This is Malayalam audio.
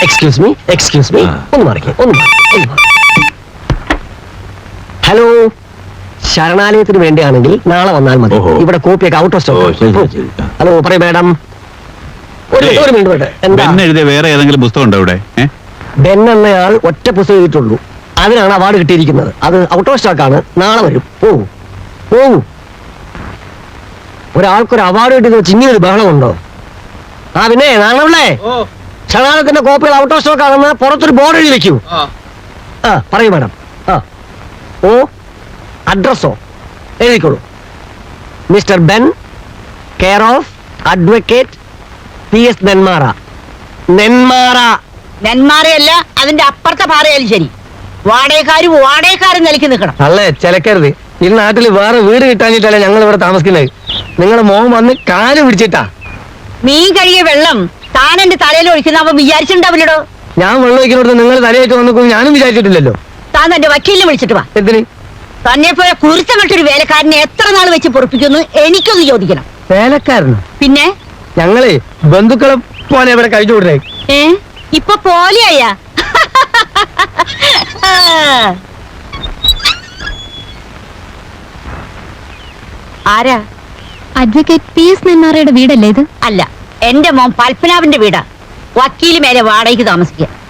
എക്സ്ക്യൂസ് മീ ഒന്ന് മാറിക്കേ ഹലോ, ശരണാലയത്തിന് വേണ്ടിയാണെങ്കിൽ നാളെ വന്നാൽ മതി. ഇവിടെ കോപ്പിയൊക്കെ ഔട്ട് ഓഫ് സ്റ്റോക്ക്. ഹലോ പറയൂ മാഡം. ഒരു മിനിറ്റ്. എന്താ എഴുതിയ വേറെ ഏതെങ്കിലും പുസ്തകം ഉണ്ടോ ഇവിടെ? ബെൻ എന്നയാൾ ഒറ്റ പുസ്തകം എഴുതിയിട്ടുള്ളൂ. അതിനാണ് അവാർഡ് കിട്ടിയിരിക്കുന്നത്. അത് ഔട്ട് ഓഫ് സ്റ്റോക്കാണ്. നാളെ വരും. പോവൂ. ഒരാൾക്കൊരു അവാർഡ് കിട്ടിയത് ചിന്നിയൊരു ബഹളമുണ്ടോ? പിന്നെ നാണല്ലേ, ശരണാലയത്തിന്റെ കോപ്പികൾ ഔട്ട് ഓഫ് സ്റ്റോക്ക് ആണെന്ന് പുറത്തൊരു ബോർഡ് എഴുതി വെക്കൂ. പറയൂ മാഡം. അഡ്രസ്സോ എഴുതിക്കോളൂ. Mister Ben, care of advocate PS Nenmara. നെന്മാറയല്ല, അതിന്റെ അപ്പുറത്തെ പാറയാലും ശരി. വാടകക്കാരും നിലയ്ക്ക് നിൽക്കണം. അല്ലേ ചിലക്കരുത്. ഈ നാട്ടിൽ വേറെ വീട് കിട്ടാഞ്ഞിട്ടല്ലേ ഞങ്ങൾ ഇവിടെ താമസിക്കുന്നത്. നിങ്ങളുടെ മോൻ വന്ന് കാല് പിടിച്ചിട്ടാ. മീൻ കഴുകിയ വെള്ളം താൻ എന്റെ തലയിൽ ഒഴിക്കുന്ന അവൻ വിചാരിച്ചിട്ടുണ്ടാവില്ലടോ. ഞാൻ വെള്ളം ഒഴിക്കുന്നിടത്ത് നിങ്ങൾ തലയായിട്ട് വന്നു ഞാനും വിചാരിച്ചിട്ടില്ലല്ലോ. താൻ തന്റെ വക്കീലിനെ വിളിച്ചിട്ട് വാ. എന്തിന്? തന്നെ പോലെ കുരുത്തമിട്ടൊരു വേലക്കാരനെ എത്ര നാൾ വെച്ച് പൊറപ്പിക്കുന്നു എനിക്കൊന്ന് ചോദിക്കണം. വേലക്കാരനോ? പിന്നെ ഞങ്ങളെ ബന്ധുക്കളെ പോലെ ഇവിടെ കഴിച്ചു വിടേ. ഇപ്പൊ പോലെയായ ആരാ? അഡ്വക്കേറ്റ് PS നെന്മാറയുടെ വീടല്ലേ ഇത്? അല്ല, എന്റെ മോൻ പൽപ്പനാവിന്റെ വീടാ. വക്കീല് മേലെ വാടകയ്ക്ക് താമസിക്കുക.